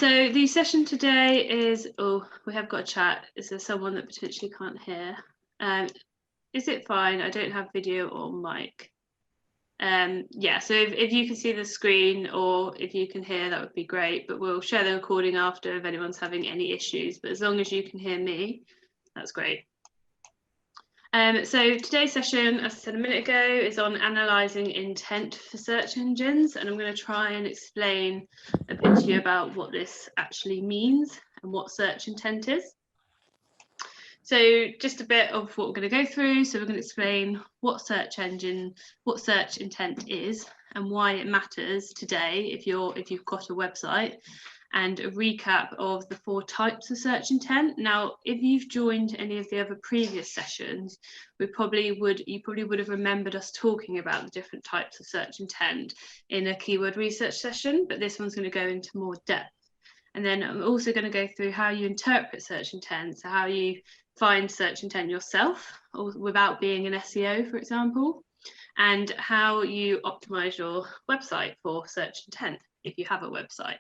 So the session today is, we have got a chat. Is there someone that potentially can't hear? Is it fine? I don't have video or mic. Yeah, so if you can see the screen or if you can hear, that would be great, but we'll share the recording after if anyone's having any issues, but as long as you can hear me, that's great. So today's session, as I said a minute ago, is on analysing intent for search engines, and I'm going to try and explain a bit to you about what this actually means and what search intent is. So just a bit of what we're going to go through. So we're going to explain what search intent is and why it matters today if you've got a website, and a recap of the 4 types of search intent. Now, if you've joined any of the other previous sessions, you probably would have remembered us talking about the different types of search intent in a keyword research session, but this one's going to go into more depth. And then I'm also going to go through how you interpret search intent, so how you find search intent yourself or without being an SEO, for example, and how you optimize your website for search intent if you have a website.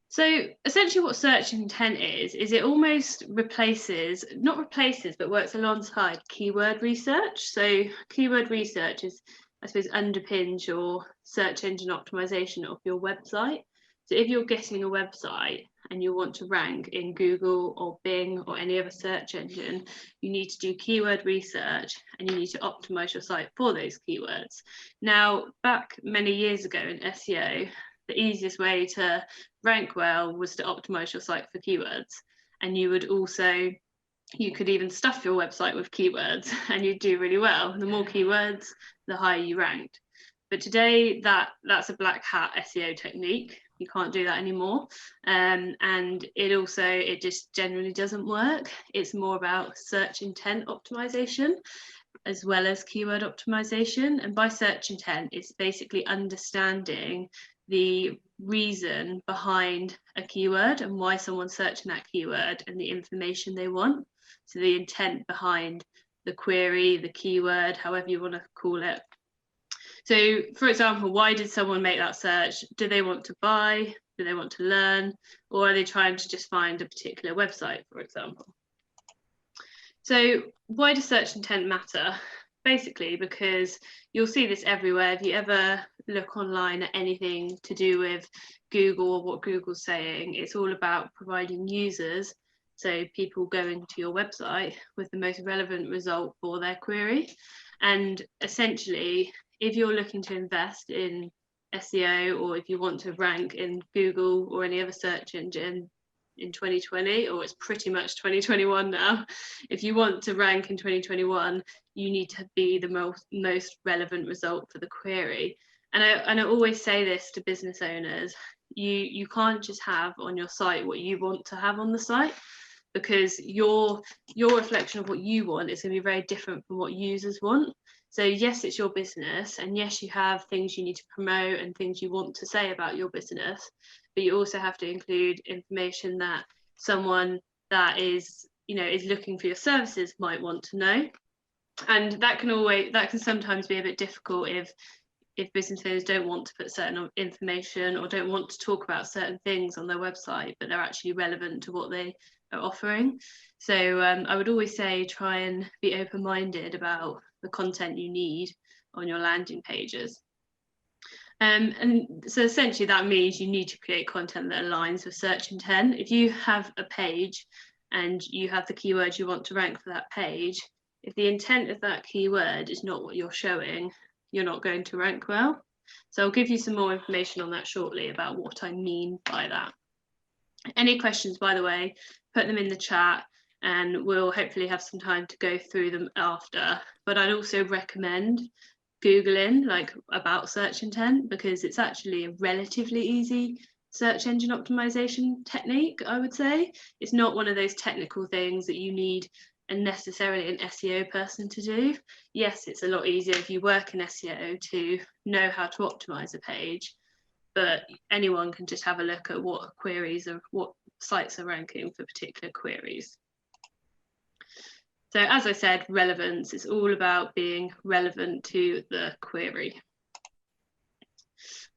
So essentially what search intent is it almost not replaces, but works alongside keyword research. So keyword research is, I suppose, underpins your search engine optimization of your website. So if you're getting a website and you want to rank in Google or Bing or any other search engine, you need to do keyword research and you need to optimize your site for those keywords. Now, back many years ago in SEO, the easiest way to rank well was to optimize your site for keywords, and you could even stuff your website with keywords and you'd do really well. The more keywords, the higher you ranked. But today that's a black hat SEO technique. You can't do that anymore, and it just generally doesn't work. It's more about search intent optimization as well as keyword optimization. And by search intent, it's basically understanding the reason behind a keyword and why someone's searching that keyword and the information they want. So the intent behind the query, the keyword, however you want to call it. So for example, why did someone make that search? Do they want to buy? Do they want to learn? Or are they trying to just find a particular website, for example? So why does search intent matter? Basically, because you'll see this everywhere. If you ever look online at anything to do with Google or what Google's saying, it's all about providing users, so people going to your website, with the most relevant result for their query. And essentially, if you're looking to invest in SEO, or if you want to rank in Google or any other search engine in 2020, or it's pretty much 2021 now, if you want to rank in 2021, you need to be the most relevant result for the query. And I always say this to business owners: you can't just have on your site what you want to have on the site, because your reflection of what you want is going to be very different from what users want. So yes, it's your business, and yes, you have things you need to promote and things you want to say about your business, but you also have to include information that someone that is looking for your services might want to know. And that can sometimes be a bit difficult if business owners don't want to put certain information or don't want to talk about certain things on their website, but they're actually relevant to what they are offering. So I would always say try and be open-minded about the content you need on your landing pages. And so essentially that means you need to create content that aligns with search intent. If you have a page and you have the keywords you want to rank for that page, if the intent of that keyword is not what you're showing, you're not going to rank well. So I'll give you some more information on that shortly about what I mean by that. Any questions, by the way, put them in the chat and we'll hopefully have some time to go through them after. But I'd also recommend Googling about search intent, because it's actually a relatively easy search engine optimization technique, I would say. It's not one of those technical things that you need necessarily an SEO person to do. Yes, it's a lot easier if you work in SEO to know how to optimize a page, but anyone can just have a look at what queries or what sites are ranking for particular queries. So as I said, relevance is all about being relevant to the query.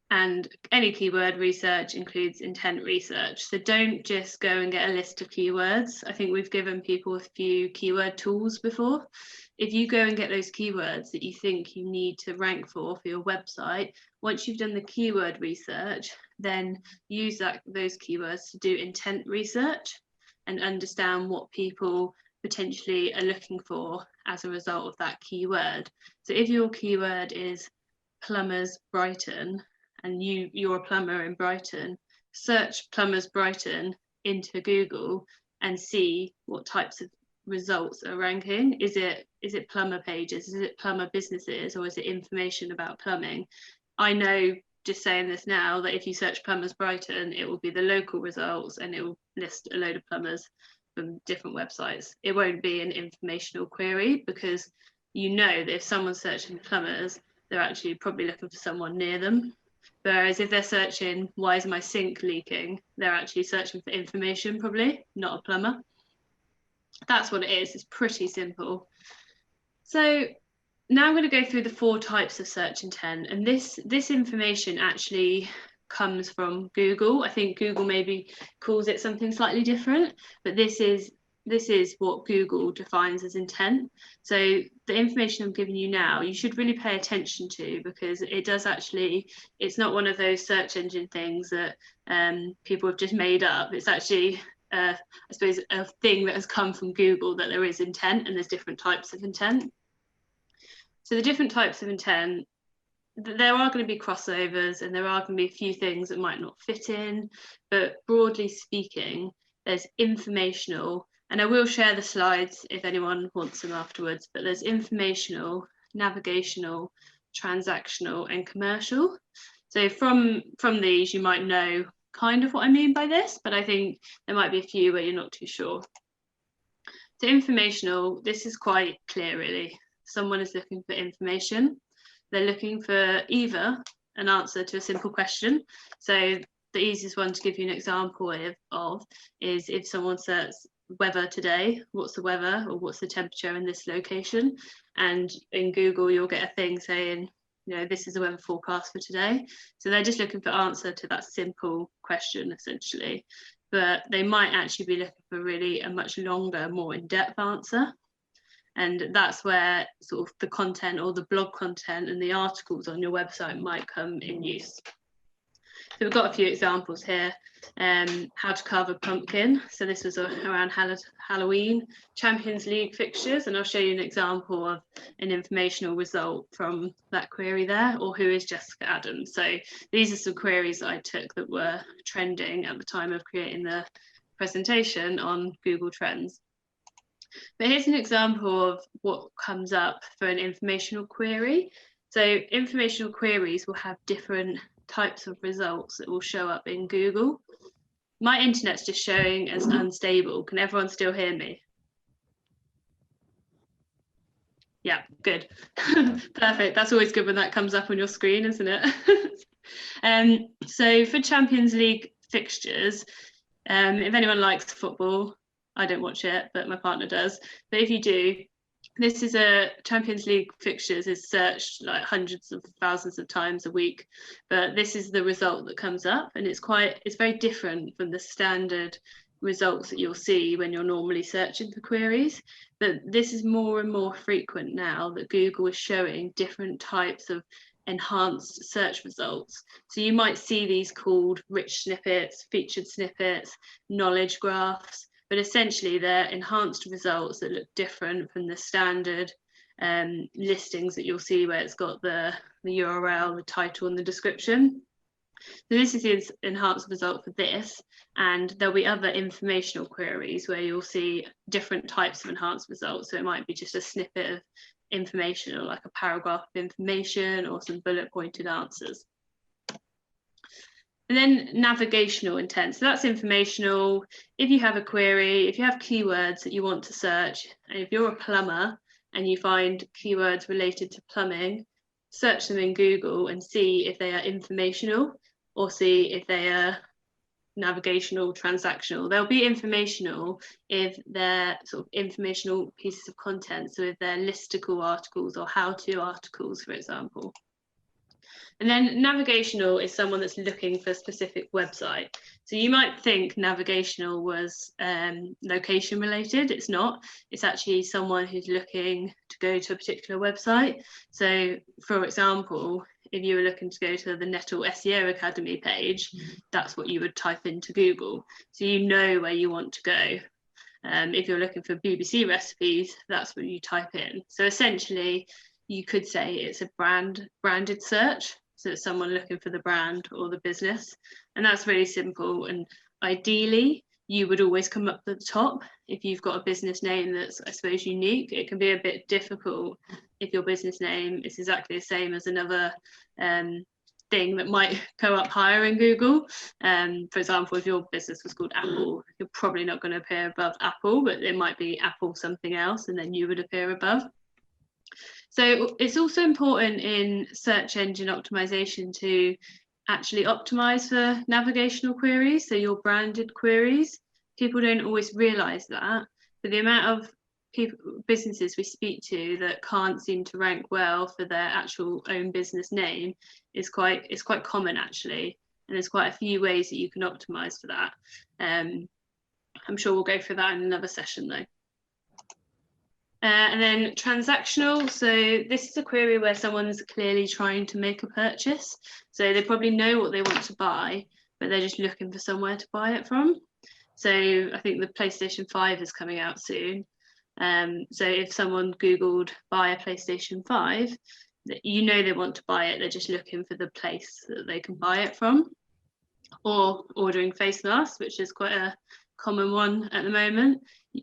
And any keyword research includes intent research. So don't just go and get a list of keywords. I think we've given people a few keyword tools before. If you go and get those keywords that you think you need to rank for your website, once you've done the keyword research, then use those keywords to do intent research and understand what people potentially are looking for as a result of that keyword. So if your keyword is plumbers Brighton, and you're a plumber in Brighton, search plumbers Brighton into Google and see what types of results are ranking. Is it plumber pages? Is it plumber businesses? Or is it information about plumbing? I know, just saying this now, that if you search plumbers Brighton, it will be the local results and it will list a load of plumbers from different websites. It won't be an informational query, because you know that if someone's searching plumbers, they're actually probably looking for someone near them. Whereas if they're searching, why is my sink leaking? They're actually searching for information, probably, not a plumber. That's what it is. It's pretty simple. So now I'm going to go through the 4 types of search intent. And this information actually comes from Google. I think Google maybe calls it something slightly different, but this is what Google defines as intent. So the information I'm giving you now, you should really pay attention to, because it does actually, it's not one of those search engine things that people have just made up. It's actually, I suppose, a thing that has come from Google, that there is intent and there's different types of intent. So the different types of intent, there are going to be crossovers and there are going to be a few things that might not fit in, but broadly speaking, there's informational, and I will share the slides if anyone wants them afterwards, but there's informational, navigational, transactional, and commercial. So from these, you might know kind of what I mean by this, but I think there might be a few where you're not too sure. So informational, this is quite clear really. Someone is looking for information. They're looking for either an answer to a simple question. So the easiest one to give you an example of is if someone searches weather today, what's the weather, or what's the temperature in this location? And in Google, you'll get a thing saying, you know, this is the weather forecast for today. So they're just looking for answer to that simple question, essentially. But they might actually be looking for really a much longer, more in-depth answer. And that's where sort of the content or the blog content and the articles on your website might come in use. So we've got a few examples here. How to carve a pumpkin. So this was around Halloween. Champions League fixtures, and I'll show you an example of an informational result from that query there, or who is Jessica Adams. So these are some queries that I took that were trending at the time of creating the presentation on Google Trends. But here's an example of what comes up for an informational query. So informational queries will have different types of results that will show up in Google. My internet's just showing as unstable. Can everyone still hear me? Yeah, good. Perfect. That's always good when that comes up on your screen, isn't it? So for Champions League fixtures, if anyone likes football, I don't watch it, but my partner does. But if you do, this is a Champions League fixtures is searched like hundreds of thousands of times a week, but this is the result that comes up, and it's very different from the standard results that you'll see when you're normally searching for queries. But this is more and more frequent now that Google is showing different types of enhanced search results. So you might see these called rich snippets, featured snippets, knowledge graphs, but essentially they're enhanced results that look different from the standard listings that you'll see where it's got the URL, the title and the description. So this is the enhanced result for this, and there'll be other informational queries where you'll see different types of enhanced results. So it might be just a snippet of information, or like a paragraph of information, or some bullet pointed answers. And then navigational intent. So that's informational. If you have a query, if you have keywords that you want to search, and if you're a plumber and you find keywords related to plumbing, search them in Google and see if they are informational, or see if they are navigational, transactional. They'll be informational if they're sort of informational pieces of content. So if they're listicle articles or how-to articles, for example. And then navigational is someone that's looking for a specific website. So you might think navigational was location related. It's not. It's actually someone who's looking to go to a particular website. So for example, if you were looking to go to the Nettle SEO Academy page, that's what you would type into Google. So you know where you want to go. If you're looking for BBC recipes, that's what you type in. So essentially, you could say it's a branded search. So it's someone looking for the brand or the business. And that's really simple. And ideally, you would always come up at the top. If you've got a business name that's, I suppose, unique, it can be a bit difficult if your business name is exactly the same as another thing that might go up higher in Google. For example, if your business was called Apple, you're probably not going to appear above Apple, but it might be Apple something else, and then you would appear above. So it's also important in search engine optimization to actually optimize for navigational queries, so your branded queries. People don't always realize that, but the amount of businesses we speak to that can't seem to rank well for their actual own business name is quite common actually, and there's quite a few ways that you can optimize for that. I'm sure we'll go through that in another session though. And then transactional, so this is a query where someone's clearly trying to make a purchase. So they probably know what they want to buy, but they're just looking for somewhere to buy it from. So I think the PlayStation 5 is coming out soon. So if someone Googled buy a PlayStation 5, you know they want to buy it, they're just looking for the place that they can buy it from. Or ordering face masks, which is quite a common one at the moment.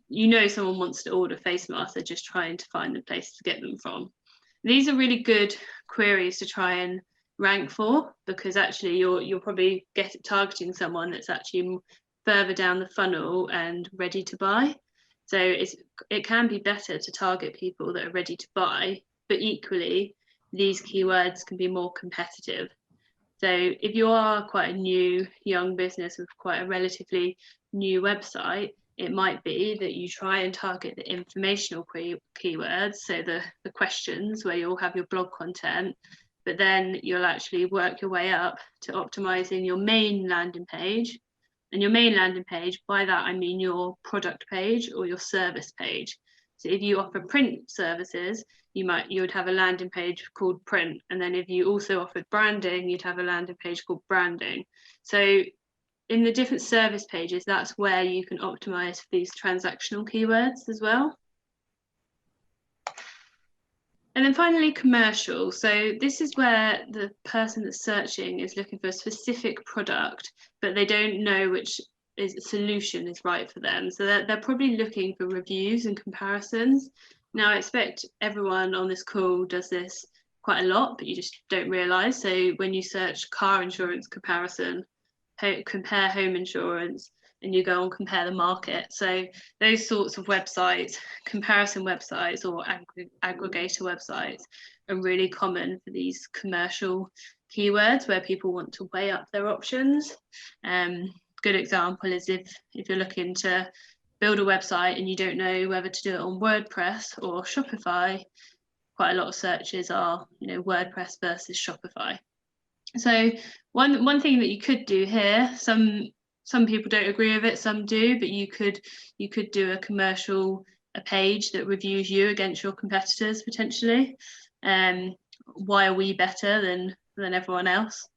You know someone wants to order face masks, they're just trying to find the place to get them from. These are really good queries to try and rank for, because actually you're probably targeting someone that's actually further down the funnel and ready to buy. So it can be better to target people that are ready to buy, but equally these keywords can be more competitive. So if you are quite a new young business with quite a relatively new website, it might be that you try and target the informational keywords, so the questions where you'll have your blog content, but then you'll actually work your way up to optimizing your main landing page. And your main landing page, by that I mean your product page or your service page. So if you offer print services, you would have a landing page called print, and then if you also offered branding, you'd have a landing page called branding. So in the different service pages, that's where you can optimize for these transactional keywords as well. And then finally, commercial. So this is where the person that's searching is looking for a specific product, but they don't know which solution is right for them. So they're probably looking for reviews and comparisons. Now, I expect everyone on this call does this quite a lot, but you just don't realize. So when you search car insurance comparison, compare home insurance, and you go and compare the market. So those sorts of websites, comparison websites or aggregator websites, are really common for these commercial keywords where people want to weigh up their options. Good example is if you're looking to build a website and you don't know whether to do it on WordPress or Shopify, quite a lot of searches are, WordPress versus Shopify. So one thing that you could do here, some people don't agree with it, some do, but you could do a page that reviews you against your competitors potentially. Why are we better than everyone else?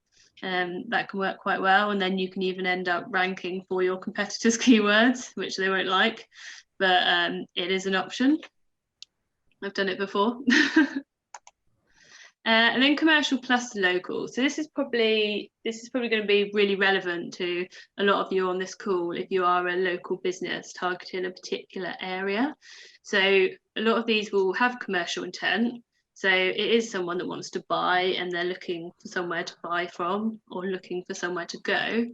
That can work quite well, and then you can even end up ranking for your competitors' keywords, which they won't like, but it is an option. I've done it before. And then commercial plus local. So this is probably going to be really relevant to a lot of you on this call if you are a local business targeting a particular area. So a lot of these will have commercial intent. So it is someone that wants to buy and they're looking for somewhere to buy from or looking for somewhere to go,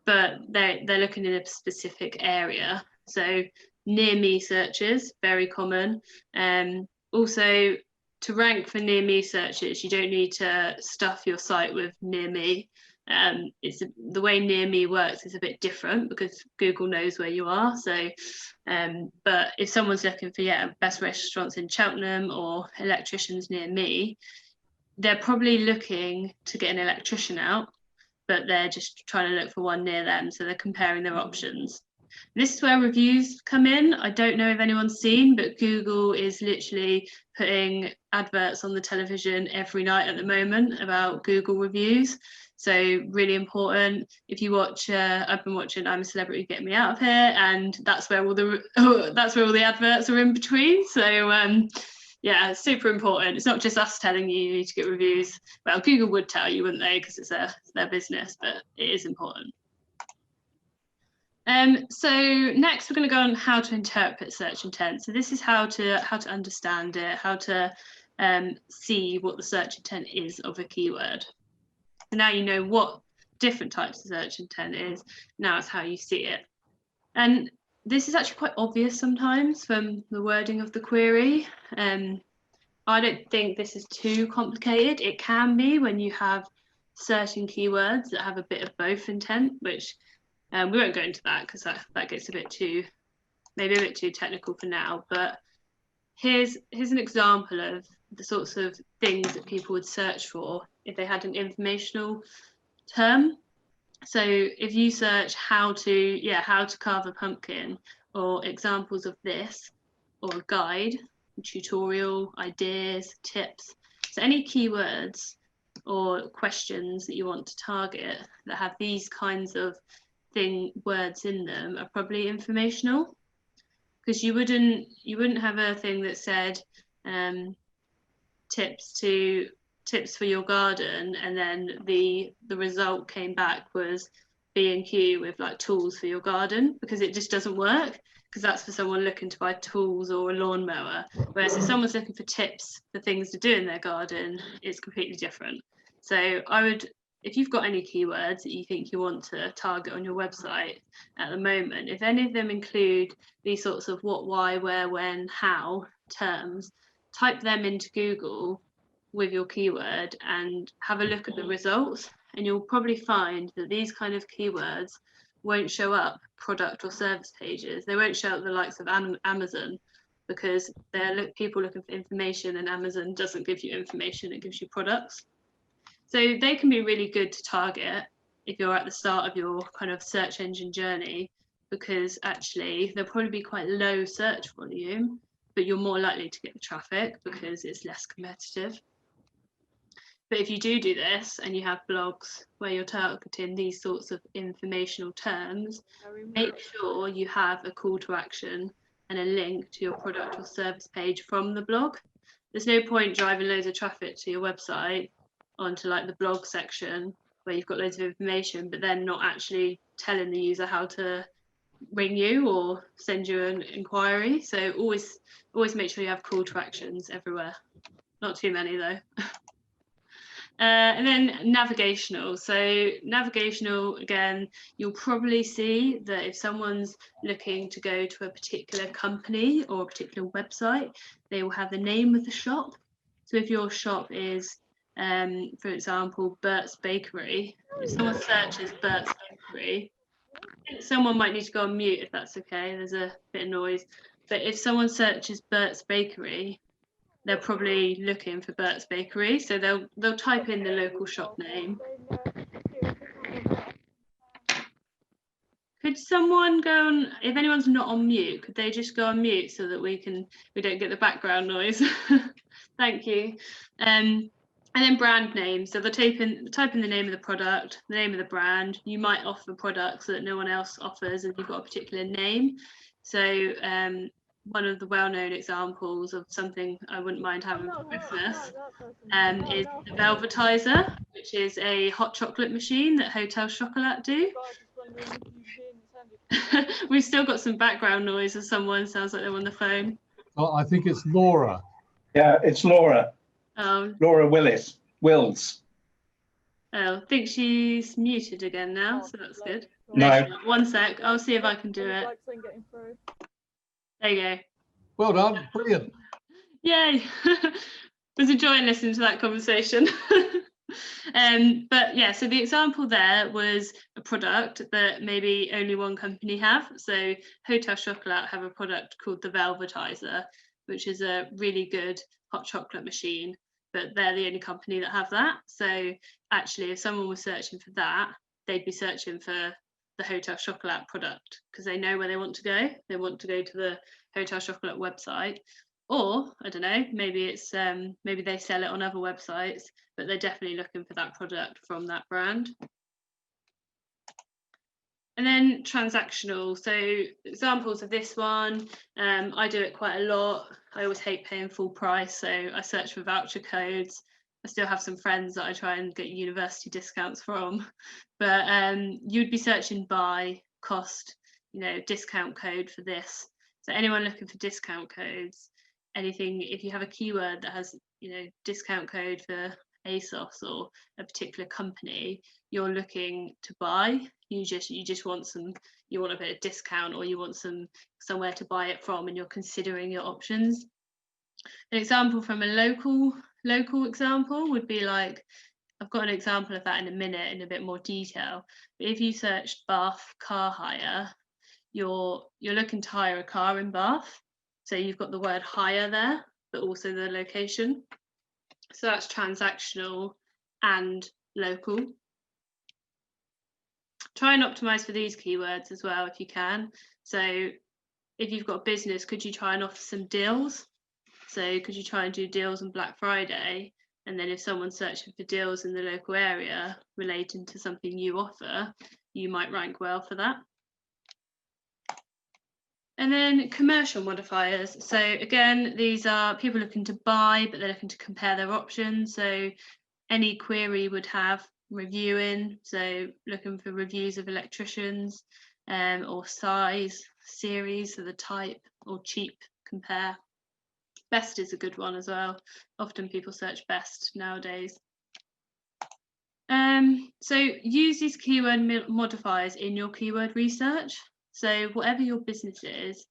but they're looking in a specific area. So near me searches, very common. Also, to rank for near me searches, you don't need to stuff your site with near me. The way near me works is a bit different because Google knows where you are. So, but if someone's looking for best restaurants in Cheltenham or electricians near me, they're probably looking to get an electrician out, but they're just trying to look for one near them, so they're comparing their options. This is where reviews come in. I don't know if anyone's seen, but Google is literally putting adverts on the television every night at the moment about Google reviews. So really important. If you watch, I've been watching I'm a Celebrity, Get Me Out of Here, and that's where all the adverts are in between. So yeah, super important. It's not just us telling you need to get reviews. Well, Google would tell you, wouldn't they? Because it's their business, but it is important. So next we're going to go on how to interpret search intent. So this is how to understand it, how to see what the search intent is of a keyword. So now you know what different types of search intent is. Now it's how you see it. And this is actually quite obvious sometimes from the wording of the query. I don't think this is too complicated. It can be when you have certain keywords that have a bit of both intent, which we won't go into that because that gets maybe a bit too technical for now. But here's an example of the sorts of things that people would search for if they had an informational term. So if you search how to carve a pumpkin, or examples of this, or a guide, tutorial, ideas, tips, so any keywords or questions that you want to target that have these kinds of words in them are probably informational, because you wouldn't have a thing that said tips for your garden, and then the result came back was B&Q with like tools for your garden, because it just doesn't work, because that's for someone looking to buy tools or a lawnmower. Whereas if someone's looking for tips for things to do in their garden, it's completely different. So if you've got any keywords that you think you want to target on your website at the moment, if any of them include these sorts of what, why, where, when, how terms, type them into Google with your keyword and have a look at the results, and you'll probably find that these kind of keywords won't show up product or service pages. They won't show up the likes of Amazon, because they're people looking for information, and Amazon doesn't give you information, it gives you products. So they can be really good to target if you're at the start of your kind of search engine journey, because actually they'll probably be quite low search volume, but you're more likely to get the traffic because it's less competitive. But if you do this and you have blogs where you're targeting these sorts of informational terms, make sure you have a call to action and a link to your product or service page from the blog. There's no point driving loads of traffic to your website onto like the blog section where you've got loads of information, but then not actually telling the user how to ring you or send you an inquiry. So always make sure you have call to actions everywhere. Not too many though. And then navigational. So navigational, again, you'll probably see that if someone's looking to go to a particular company or a particular website, they will have the name of the shop. So if your shop is, for example, Bert's Bakery, if someone searches Bert's Bakery, someone might need to go on mute if that's okay, there's a bit of noise. But if someone searches Bert's Bakery, they're probably looking for Bert's Bakery, so they'll type in the local shop name. Could someone go on, if anyone's not on mute, could they just go on mute so that we don't get the background noise? Thank you. And then brand name. So they'll type in the name of the product, the name of the brand. You might offer products that no one else offers, and you've got a particular name. So one of the well-known examples of something I wouldn't mind having for Christmas is the Velvetizer, which is a hot chocolate machine that Hotel Chocolat do. We've still got some background noise of someone, sounds like they're on the phone. Oh, I think it's Laura. Yeah, it's Laura. Oh. Laura Wills. Oh, I think she's muted again now, so that's good. No. One sec, I'll see if I can do it. There you go. Well done, brilliant. Yay. Was enjoying listening to that conversation. But yeah, so the example there was a product that maybe only one company have. So Hotel Chocolat have a product called the Velvetizer, which is a really good hot chocolate machine. but they're the only company that have that. So actually, if someone was searching for that, they'd be searching for the Hotel Chocolat product because they know where they want to go. They want to go to the Hotel Chocolat website, or I don't know, maybe it's maybe they sell it on other websites, but they're definitely looking for that product from that brand. And then transactional. So examples of this one, I do it quite a lot. I always hate paying full price, so I search for voucher codes. I still have some friends that I try and get university discounts from, but you'd be searching by, cost, you know, discount code for this. So anyone looking for discount codes, anything, if you have a keyword that has, you know, discount code for ASOS or a particular company, you're looking to buy. You just want you want a bit of discount, or you want somewhere to buy it from, and you're considering your options. An example from a local example would be like, I've got an example of that in a minute in a bit more detail. But if you searched Bath car hire, you're looking to hire a car in Bath, so you've got the word hire there, but also the location. So that's transactional and local. Try and optimize for these keywords as well if you can. So if you've got a business, could you try and offer some deals? So could you try and do deals on Black Friday? And then if someone's searching for deals in the local area relating to something you offer, you might rank well for that. And then commercial modifiers. So again, these are people looking to buy, but they're looking to compare their options. So any query would have reviewing, so looking for reviews of electricians, or size, series, so the type, or cheap, compare. Best is a good one as well. Often people search best nowadays. So use these keyword modifiers in your keyword research. So whatever your business is,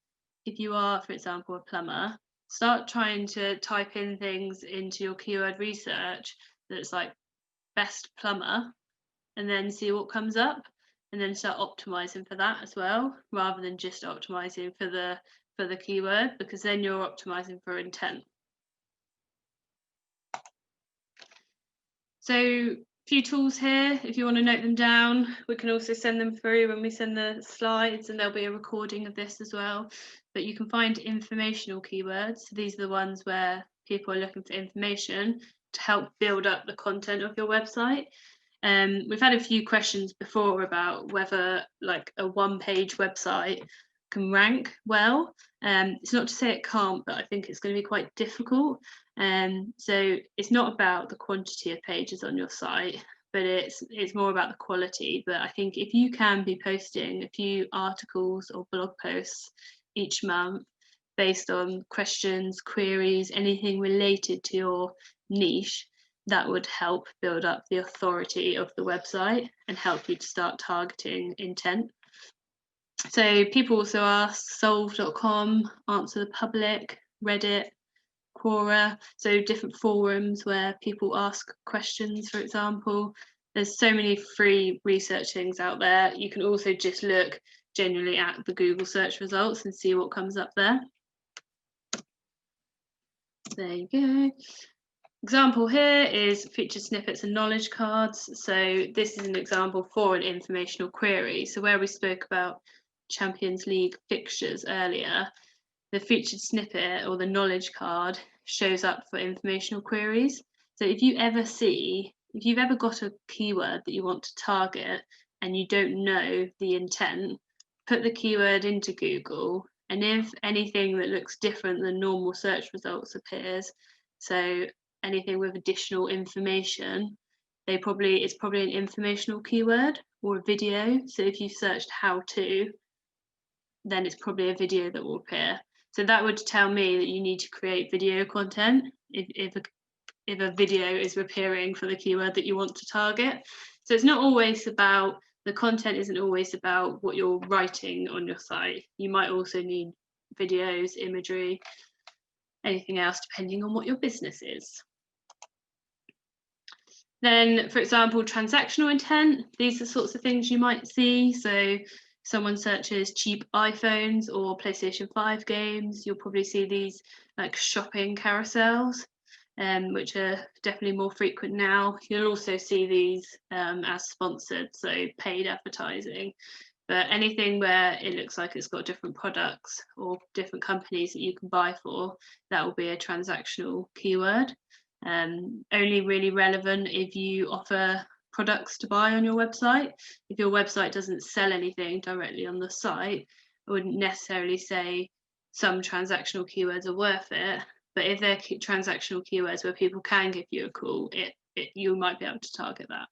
if you are, for example, a plumber, start trying to type in things into your keyword research that's like best plumber, and then see what comes up, and then start optimizing for that as well, rather than just optimizing for the keyword, because then you're optimizing for intent. So a few tools here, if you want to note them down. We can also send them through when we send the slides, and there'll be a recording of this as well. But you can find informational keywords. So these are the ones where people are looking for information to help build up the content of your website. We've had a few questions before about whether like a one-page website can rank well. It's not to say it can't, but I think it's going to be quite difficult. So it's not about the quantity of pages on your site, but it's more about the quality. But I think if you can be posting a few articles or blog posts each month based on questions, queries, anything related to your niche, that would help build up the authority of the website and help you to start targeting intent. So people also ask solve.com, Answer the Public, Reddit, Quora, so different forums where people ask questions, for example. There's so many free research things out there. You can also just look generally at the Google search results and see what comes up there. There you go. Example here is featured snippets and knowledge cards. So this is an example for an informational query. So where we spoke about Champions League fixtures earlier, the featured snippet or the knowledge card shows up for informational queries. So if you've ever got a keyword that you want to target and you don't know the intent, put the keyword into Google, and if anything that looks different than normal search results appears, so anything with additional information, it's probably an informational keyword or a video. So if you've searched how to, then it's probably a video that will appear. So that would tell me that you need to create video content if a video is appearing for the keyword that you want to target. So it's not always about, the content isn't always about what you're writing on your site. You might also need videos, imagery, anything else depending on what your business is. Then, for example, transactional intent, these are sorts of things you might see. So someone searches cheap iPhones or PlayStation 5 games, you'll probably see these like shopping carousels. which are definitely more frequent now. You'll also see these as sponsored, so paid advertising. But anything where it looks like it's got different products or different companies that you can buy for, that will be a transactional keyword. Only really relevant if you offer products to buy on your website. If your website doesn't sell anything directly on the site, I wouldn't necessarily say some transactional keywords are worth it. But if they're transactional keywords where people can give you a call, you might be able to target that.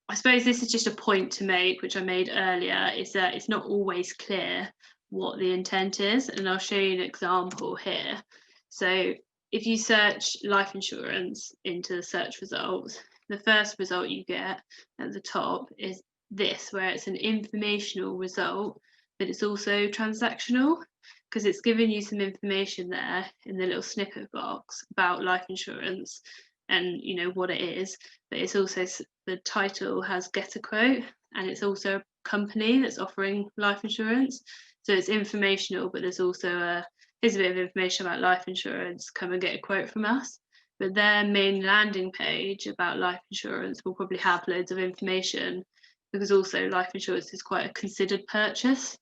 I suppose this is just a point to make, which I made earlier, is that it's not always clear what the intent is. And I'll show you an example here. So if you search life insurance into the search results, the first result you get at the top is this, where it's an informational result, but it's also transactional, because it's giving you some information there in the little snippet box about life insurance and what it is, but it's also, the title has get a quote, and it's also a company that's offering life insurance. So it's informational, but there's also here's a bit of information about life insurance, come and get a quote from us. But their main landing page about life insurance will probably have loads of information, because also life insurance is quite a considered purchase.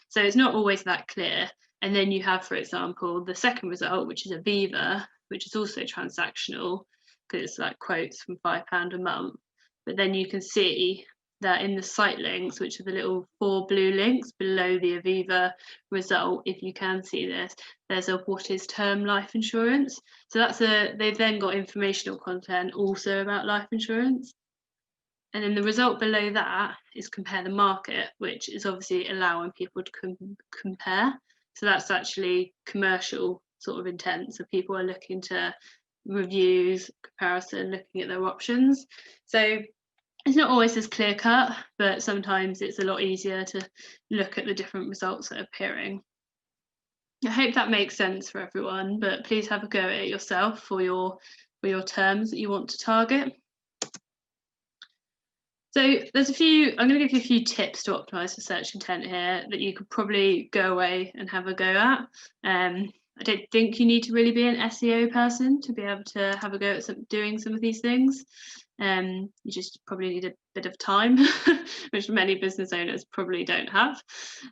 So it's not always that clear. And then you have, for example, the second result, which is Aviva, which is also transactional, because it's like quotes from £5 a month. But then you can see that in the site links, which are the little 4 blue links below the Aviva result, if you can see this, there's a what is term life insurance. So they've then got informational content also about life insurance. And then the result below that is compare the market, which is obviously allowing people to compare. So that's actually commercial sort of intent. So people are looking to reviews, comparison, looking at their options. So it's not always as clear cut, but sometimes it's a lot easier to look at the different results that are appearing. I hope that makes sense for everyone, but please have a go at it yourself for your terms that you want to target. So there's I'm going to give you a few tips to optimize for search intent here that you could probably go away and have a go at. I don't think you need to really be an SEO person to be able to have a go at doing some of these things. You just probably need a bit of time, which many business owners probably don't have.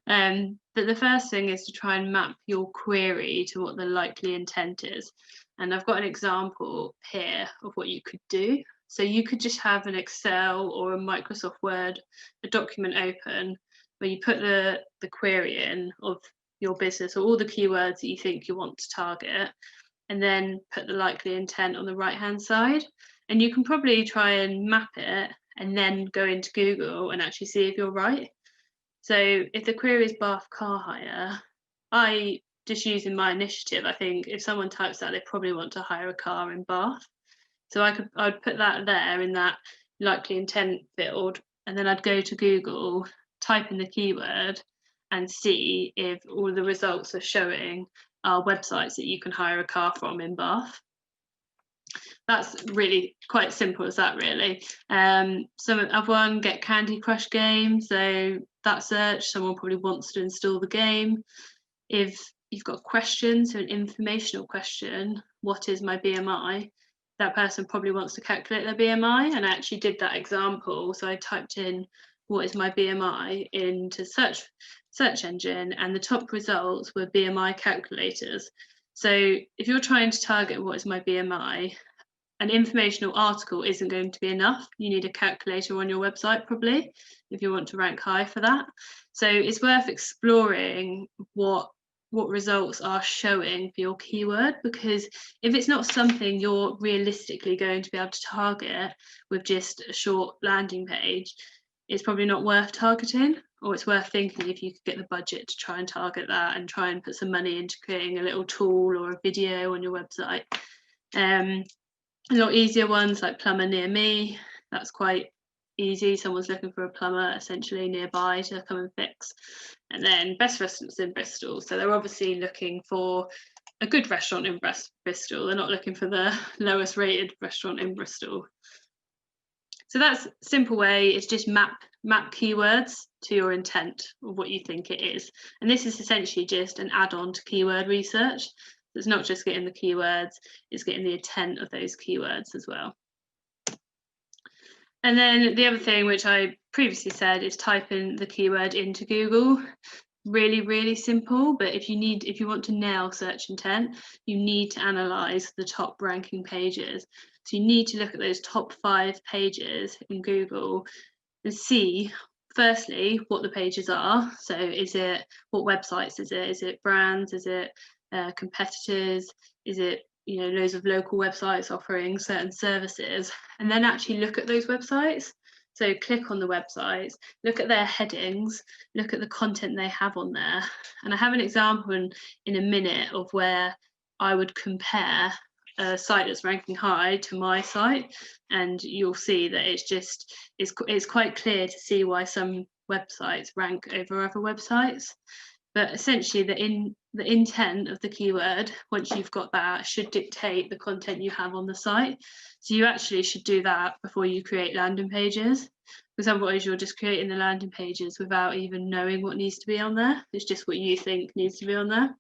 But the first thing is to try and map your query to what the likely intent is. And I've got an example here of what you could do. So you could just have an Excel or a Microsoft Word, a document open, where you put the query in of your business or all the keywords that you think you want to target, and then put the likely intent on the right-hand side. And you can probably try and map it and then go into Google and actually see if you're right. So if the query is Bath car hire, I just using my initiative, I think if someone types that, they probably want to hire a car in Bath. So I'd put that there in that likely intent field, and then I'd go to Google, type in the keyword, and see if all the results are showing are websites that you can hire a car from in Bath. That's really quite simple as that, really. I've won Get Candy Crush game, so that search, someone probably wants to install the game. If you've got questions, so an informational question, what is my BMI? That person probably wants to calculate their BMI, and I actually did that example. So I typed in what is my BMI into search engine, and the top results were BMI calculators. So if you're trying to target what is my BMI, an informational article isn't going to be enough. You need a calculator on your website probably if you want to rank high for that. So it's worth exploring what results are showing for your keyword, because if it's not something you're realistically going to be able to target with just a short landing page, it's probably not worth targeting, or it's worth thinking if you could get the budget to try and target that and try and put some money into creating a little tool or a video on your website. A lot easier ones like plumber near me, that's quite easy. Someone's looking for a plumber essentially nearby to come and fix. And then best restaurants in Bristol, so they're obviously looking for a good restaurant in Bristol. They're not looking for the lowest rated restaurant in Bristol. So that's a simple way, is just map keywords to your intent of what you think it is. And this is essentially just an add-on to keyword research. It's not just getting the keywords, it's getting the intent of those keywords as well. And then the other thing, which I previously said, is typing the keyword into Google. Really, really simple, but if you want to nail search intent, you need to analyze the top ranking pages. So you need to look at those top 5 pages in Google and see, firstly, what the pages are. So what websites is it? Is it brands? Is it competitors? Is it loads of local websites offering certain services? And then actually look at those websites. So click on the websites, look at their headings, look at the content they have on there. And I have an example in a minute of where I would compare a site that's ranking high to my site, and you'll see that it's quite clear to see why some websites rank over other websites. But essentially the intent of the keyword, once you've got that, should dictate the content you have on the site. So you actually should do that before you create landing pages, because otherwise you're just creating the landing pages without even knowing what needs to be on there. It's just what you think needs to be on there.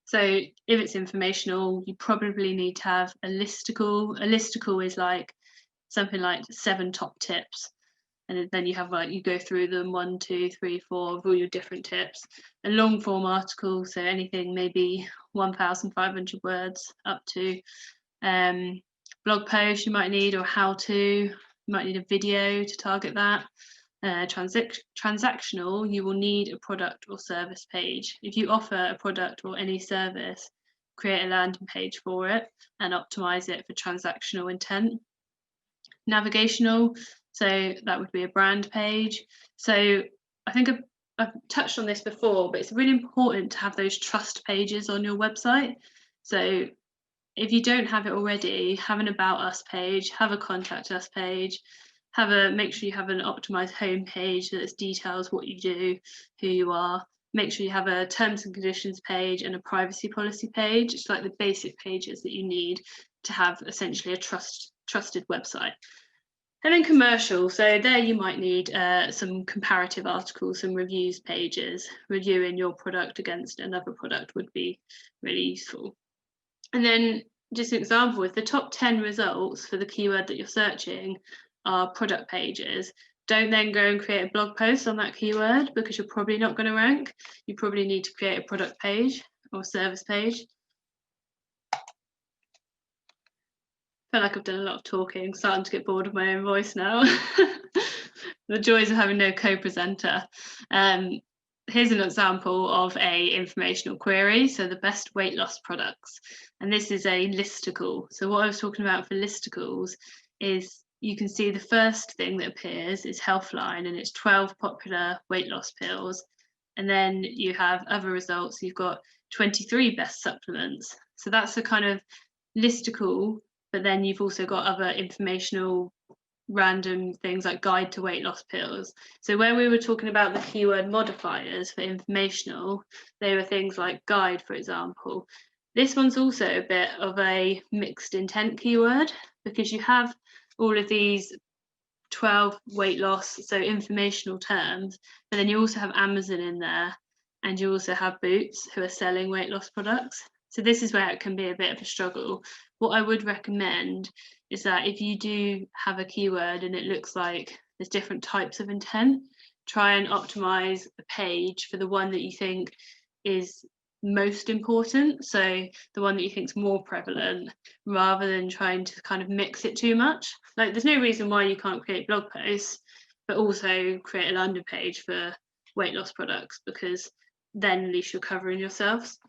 So if it's informational, you probably need to have a listicle. A listicle is like something like 7 top tips. And then you have you go through them 1, 2, 3, 4 of all your different tips. A long form article, so anything maybe 1,500 words up to. Blog post you might need, or how to. You might need a video to target that. Transactional, you will need a product or service page. If you offer a product or any service, create a landing page for it and optimize it for transactional intent. Navigational, so that would be a brand page. So I think I've touched on this before, but it's really important to have those trust pages on your website. So if you don't have it already, have an about us page, have a contact us page, make sure you have an optimized home page that details what you do, who you are. Make sure you have a terms and conditions page and a privacy policy page. It's like the basic pages that you need to have essentially a trusted website. And then commercial, so there you might need some comparative articles, some reviews pages. Reviewing your product against another product would be really useful. And then just an example, if the top 10 results for the keyword that you're searching are product pages, don't then go and create a blog post on that keyword, because you're probably not going to rank. You probably need to create a product page or service page. I feel like I've done a lot of talking, starting to get bored of my own voice now. The joys of having no co-presenter. Here's an example of a informational query, so the best weight loss products. And this is a listicle. So what I was talking about for listicles is you can see the first thing that appears is Healthline, and it's 12 popular weight loss pills. And then you have other results. You've got 23 best supplements. So that's a kind of listicle. But then you've also got other informational random things like guide to weight loss pills. So when we were talking about the keyword modifiers for informational, they were things like guide, for example. This one's also a bit of a mixed intent keyword, because you have all of these 12 weight loss, so informational terms, but then you also have Amazon in there, and you also have Boots, who are selling weight loss products. So this is where it can be a bit of a struggle. What I would recommend is that if you do have a keyword and it looks like there's different types of intent, try and optimize a page for the one that you think is most important, so the one that you think is more prevalent, rather than trying to kind of mix it too much. Like, there's no reason why you can't create blog posts, but also create a landing page for weight loss products, because then at least you're covering yourselves.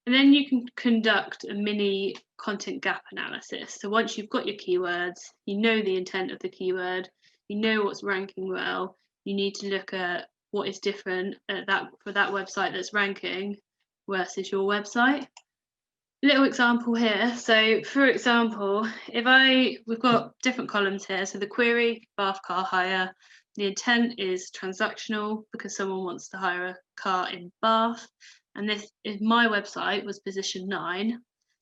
And then you can conduct a mini content gap analysis. So once you've got your keywords, you know the intent of the keyword, you know what's ranking well, you need to look at what is different for that website that's ranking versus your website. Little example here. So for example, we've got different columns here. So the query, Bath car hire, the intent is transactional, because someone wants to hire a car in Bath. And this is my website was position 9,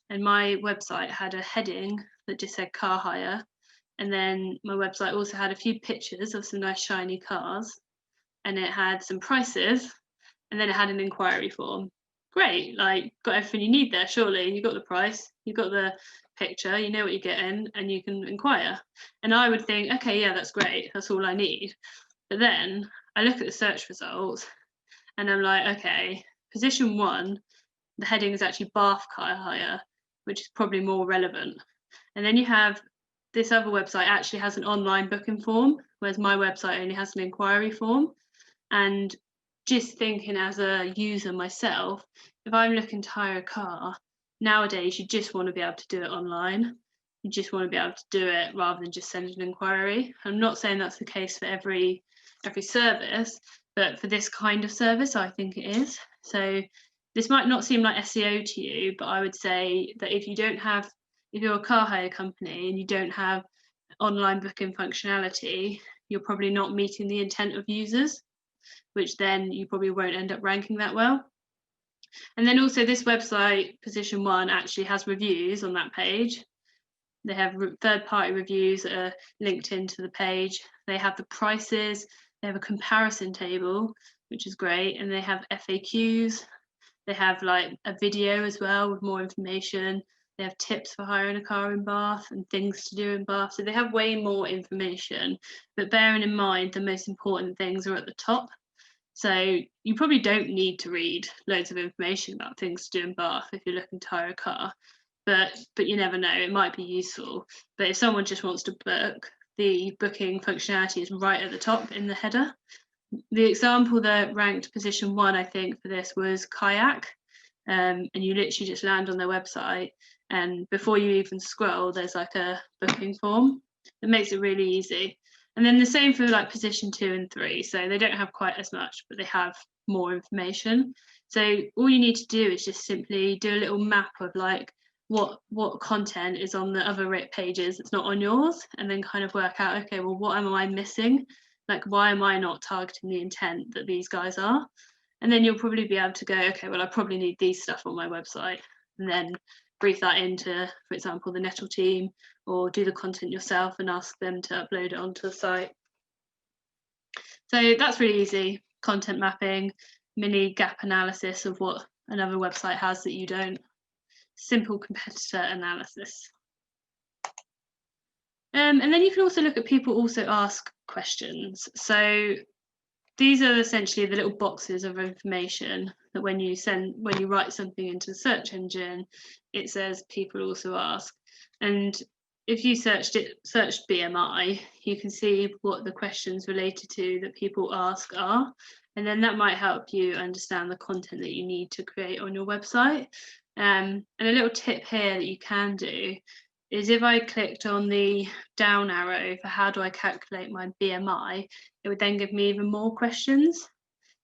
and my website had a heading that just said car hire. And then my website also had a few pictures of some nice shiny cars, and it had some prices, and then it had an inquiry form. Great, like got everything you need there, surely. You got the price, you got the picture, you know what you're getting, and you can inquire. And I would think, okay, yeah, that's great, that's all I need. But then I look at the search results and I'm like, okay, position 1, the heading is actually bath car hire, which is probably more relevant. And then you have this other website actually has an online booking form, whereas my website only has an inquiry form. And just thinking as a user myself, if I'm looking to hire a car, nowadays you just want to be able to do it online. You just want to be able to do it rather than just send an inquiry. I'm not saying that's the case for every service, but for this kind of service, I think it is. So this might not seem like SEO to you, but I would say that if you're a car hire company and you don't have online booking functionality, you're probably not meeting the intent of users, which then you probably won't end up ranking that well. And then also this website, position 1, actually has reviews on that page. They have third-party reviews that are linked into the page. They have the prices, they have a comparison table, which is great, and they have FAQs. They have like a video as well with more information. They have tips for hiring a car in Bath and things to do in Bath. So they have way more information, but bearing in mind the most important things are at the top. So you probably don't need to read loads of information about things to do in Bath if you're looking to hire a car, but you never know, it might be useful. But if someone just wants to book, the booking functionality is right at the top in the header. The example that ranked position 1, I think, for this was kayak, and you literally just land on their website, and before you even scroll, there's like a booking form. It makes it really easy. And then the same for like position 2 and 3. So they don't have quite as much, but they have more information. So all you need to do is just simply do a little map of like what content is on the other pages that's not on yours, and then kind of work out, okay, well, what am I missing? Like, why am I not targeting the intent that these guys are? And then you'll probably be able to go, okay, well, I probably need these stuff on my website, and then brief that into, for example, the Nettle team, or do the content yourself and ask them to upload it onto the site. So that's really easy. Content mapping, mini gap analysis of what another website has that you don't. Simple competitor analysis. And then you can also look at people also ask questions. So these are essentially the little boxes of information that when you write something into the search engine, it says people also ask. And if you searched BMI, you can see what the questions related to that people ask are. And then that might help you understand the content that you need to create on your website. And a little tip here that you can do is if I clicked on the down arrow for how do I calculate my BMI, it would then give me even more questions.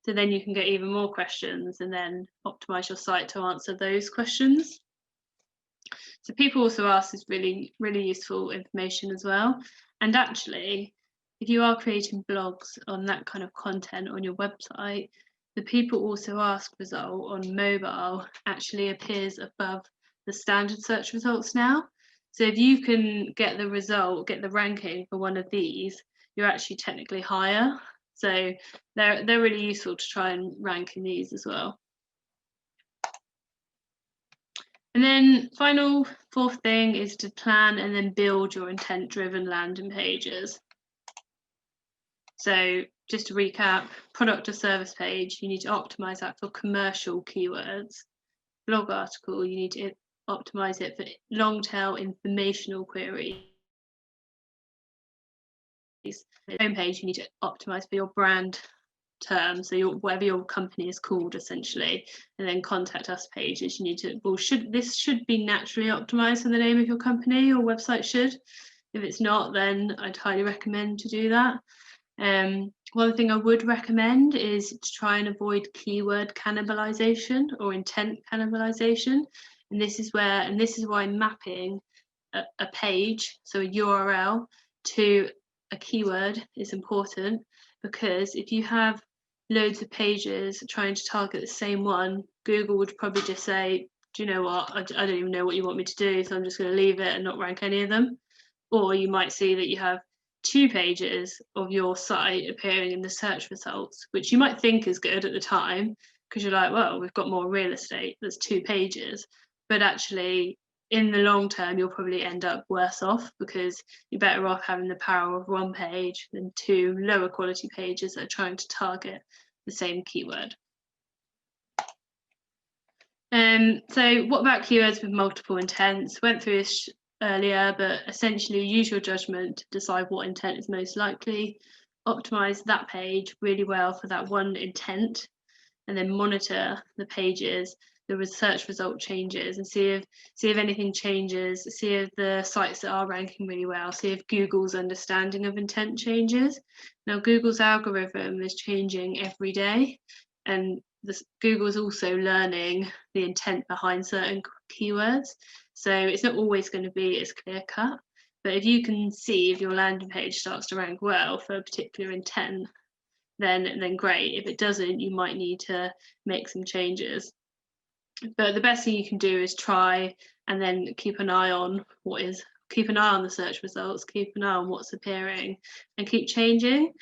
So then you can get even more questions and then optimize your site to answer those questions. So people also ask is really, really useful information as well. And actually, if you are creating blogs on that kind of content on your website, the people also ask result on mobile actually appears above the standard search results now. So if you can get the result, get the ranking for one of these, you're actually technically higher. So they're really useful to try and rank in these as well. And then final, 4th thing is to plan and then build your intent-driven landing pages. So just to recap, product or service page, you need to optimize that for commercial keywords. Blog article, you need to optimize it for long tail informational queries. Homepage, you need to optimize for your brand term, so whatever your company is called essentially. And then contact us pages, you need to, this should be naturally optimized for the name of your company, or website should. If it's not, then I'd highly recommend to do that. One thing I would recommend is to try and avoid keyword cannibalization or intent cannibalization. And this is why mapping a page, so a URL, to a keyword is important, because if you have loads of pages trying to target the same one, Google would probably just say, do you know what, I don't even know what you want me to do, so I'm just going to leave it and not rank any of them. Or you might see that you have 2 pages of your site appearing in the search results, which you might think is good at the time, because you're like, well, we've got more real estate, there's 2 pages, but actually in the long term you'll probably end up worse off, because you're better off having the power of 1 page than 2 lower quality pages that are trying to target the same keyword. So what about keywords with multiple intents? Went through this earlier, but essentially use your judgment to decide what intent is most likely, optimize that page really well for that one intent, and then monitor the pages, the search result changes, and see if anything changes, see if the sites that are ranking really well, see if Google's understanding of intent changes. Now, Google's algorithm is changing every day, and Google's also learning the intent behind certain keywords. So it's not always going to be as clear cut, but if you can see if your landing page starts to rank well for a particular intent, then great. If it doesn't, you might need to make some changes. But the best thing you can do is try and then keep an eye on keep an eye on the search results, keep an eye on what's appearing, and keep changing.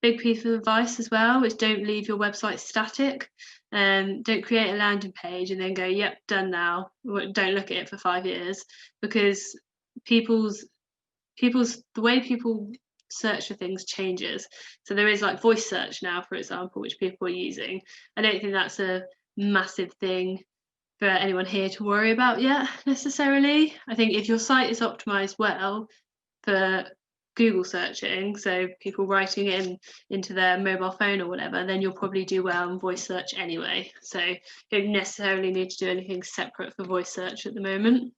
Big piece of advice as well is don't leave your website static. Don't create a landing page and then go, yep, done now. Don't look at it for 5 years, because the way people search for things changes. So there is like voice search now, for example, which people are using. I don't think that's a massive thing for anyone here to worry about yet necessarily. I think if your site is optimized well for Google searching, so people writing it into their mobile phone or whatever, then you'll probably do well in voice search anyway. So you don't necessarily need to do anything separate for voice search at the moment.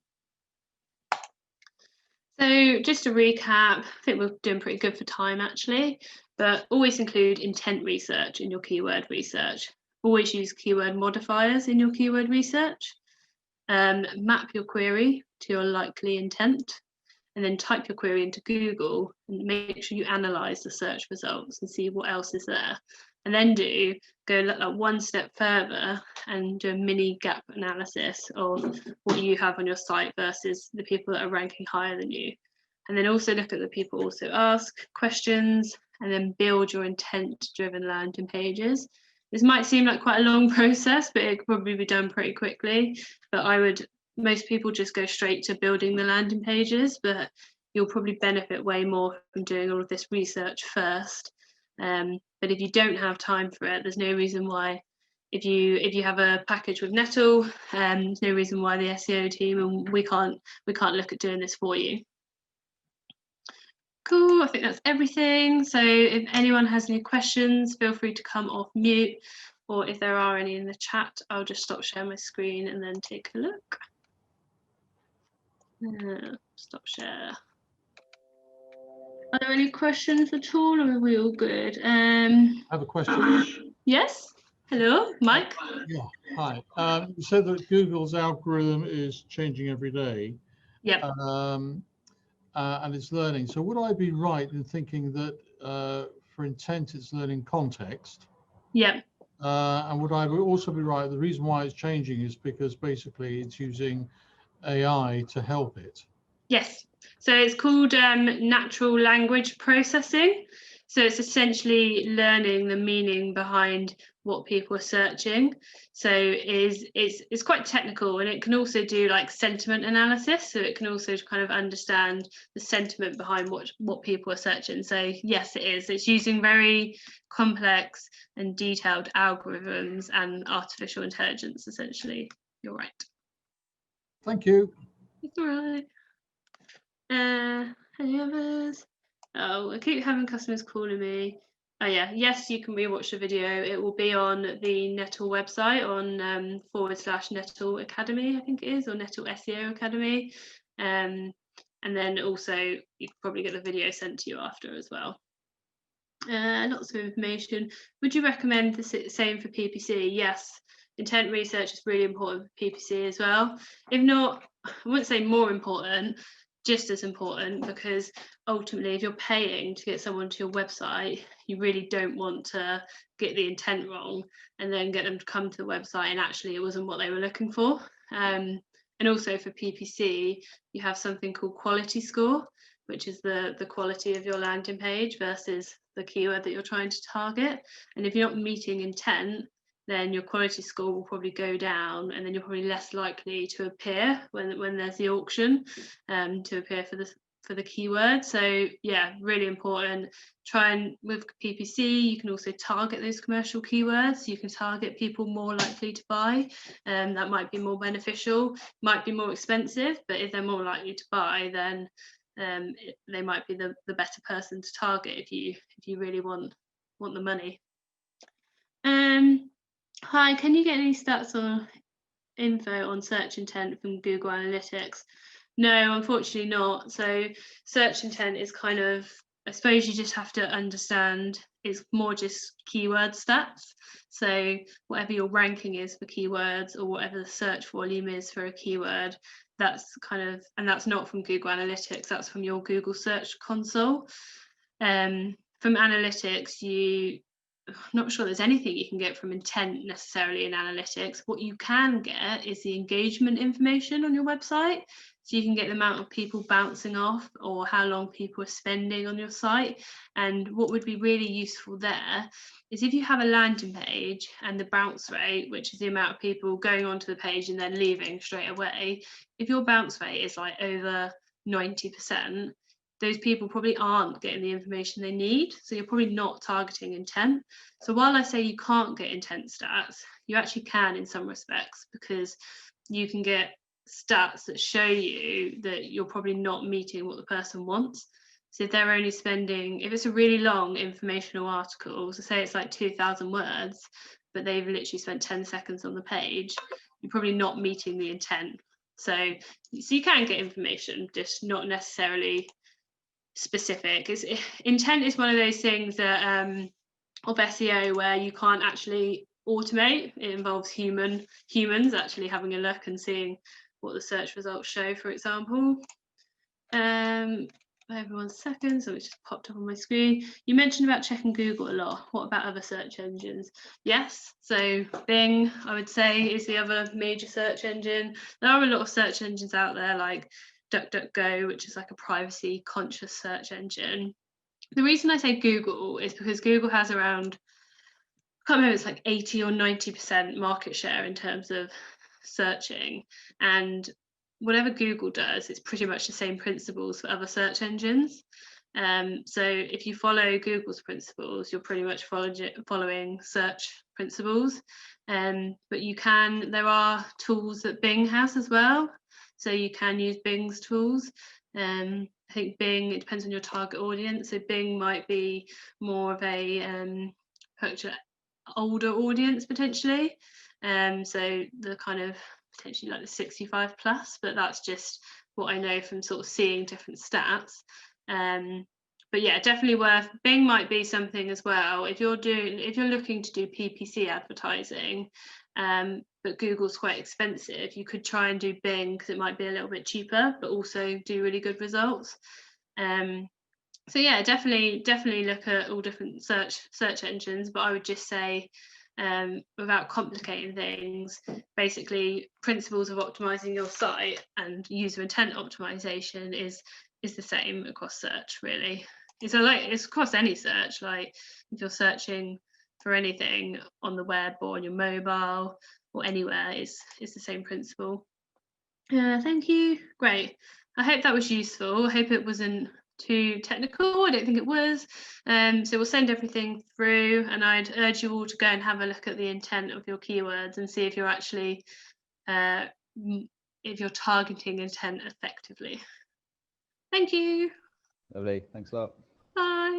So just to recap, I think we're doing pretty good for time actually, but always include intent research in your keyword research. Always use keyword modifiers in your keyword research. Map your query to your likely intent, and then type your query into Google and make sure you analyze the search results and see what else is there. And then go like 1 step further and do a mini gap analysis of what you have on your site versus the people that are ranking higher than you. And then also look at the people also ask questions, and then build your intent-driven landing pages. This might seem like quite a long process, but it could probably be done pretty quickly. But most people just go straight to building the landing pages, but you'll probably benefit way more from doing all of this research first. But if you don't have time for it, there's no reason why, if you have a package with Nettle, there's no reason why the SEO team and we can't look at doing this for you. Cool, I think that's everything. So if anyone has any questions, feel free to come off mute, or if there are any in the chat, I'll just stop sharing my screen and then take a look. Stop share. Are there any questions at all, or are we all good? I have a question. Yes. Hello, Mike. Yeah, hi. You said that Google's algorithm is changing every day. Yep. And it's learning. So would I be right in thinking that for intent, it's learning context? Yep. And would I also be right, the reason why it's changing is because basically it's using AI to help it? Yes. So it's called natural language processing. So it's essentially learning the meaning behind what people are searching. So it's quite technical, and it can also do like sentiment analysis. So it can also kind of understand the sentiment behind what people are searching. So yes, it is. It's using very complex and detailed algorithms and artificial intelligence, essentially. You're right. Thank you. It's all right. Any others? Oh, I keep having customers calling me. Oh yeah, yes, you can rewatch the video. It will be on the Nettle website on / Nettle Academy, I think it is, or Nettle SEO Academy. And then also you can probably get the video sent to you after as well. Lots of information. Would you recommend the same for PPC? Yes, intent research is really important for PPC as well. If not, I wouldn't say more important, just as important, because ultimately if you're paying to get someone to your website, you really don't want to get the intent wrong and then get them to come to the website and actually it wasn't what they were looking for. And also for PPC, you have something called quality score, which is the quality of your landing page versus the keyword that you're trying to target. And if you're not meeting intent, then your quality score will probably go down, and then you're probably less likely to appear when there's the auction, to appear for the keyword. So yeah, really important. Try and, with PPC, you can also target those commercial keywords. You can target people more likely to buy, and that might be more beneficial. Might be more expensive, but if they're more likely to buy, then they might be the better person to target if you really want the money. Hi, can you get any stats or info on search intent from Google Analytics? No, unfortunately not. So search intent is kind of, I suppose you just have to understand, it's more just keyword stats. So whatever your ranking is for keywords, or whatever the search volume is for a keyword, that's kind of, and that's not from Google Analytics, that's from your Google Search Console. From analytics, I'm not sure there's anything you can get from intent necessarily in analytics. What you can get is the engagement information on your website. So you can get the amount of people bouncing off, or how long people are spending on your site. And what would be really useful there is if you have a landing page and the bounce rate, which is the amount of people going onto the page and then leaving straight away, if your bounce rate is like over 90%, those people probably aren't getting the information they need. So you're probably not targeting intent. So while I say you can't get intent stats, you actually can in some respects, because you can get stats that show you that you're probably not meeting what the person wants. So if they're only spending, if it's a really long informational article, so say it's like 2,000 words, but they've literally spent 10 seconds on the page, you're probably not meeting the intent. So you can get information, just not necessarily specific. Intent is one of those things that of SEO where you can't actually automate. It involves humans actually having a look and seeing what the search results show, for example. Over 1 second, so it just popped up on my screen. You mentioned about checking Google a lot. What about other search engines? Yes, so Bing, I would say, is the other major search engine. There are a lot of search engines out there, like DuckDuckGo, which is like a privacy conscious search engine. The reason I say Google is because Google has around, I can't remember, it's like 80 or 90% market share in terms of searching, and whatever Google does, it's pretty much the same principles for other search engines. So if you follow Google's principles, you're pretty much following search principles. But there are tools that Bing has as well. So you can use Bing's tools. I think Bing, it depends on your target audience. So Bing might be more of a older audience potentially. So the kind of potentially like the 65 plus, but that's just what I know from sort of seeing different stats. But yeah, definitely worth. Bing might be something as well if you're looking to do PPC advertising, but Google's quite expensive. You could try and do Bing because it might be a little bit cheaper, but also do really good results. So yeah, definitely look at all different search engines, but I would just say, without complicating things, basically principles of optimizing your site and user intent optimization is the same across search, really. It's across any search. Like if you're searching for anything on the web or on your mobile or anywhere, it's the same principle. Thank you. Great. I hope that was useful. I hope it wasn't too technical. I don't think it was. So we'll send everything through, and I'd urge you all to go and have a look at the intent of your keywords and see if you're actually if you're targeting intent effectively. Thank you. Lovely. Thanks a lot. Bye.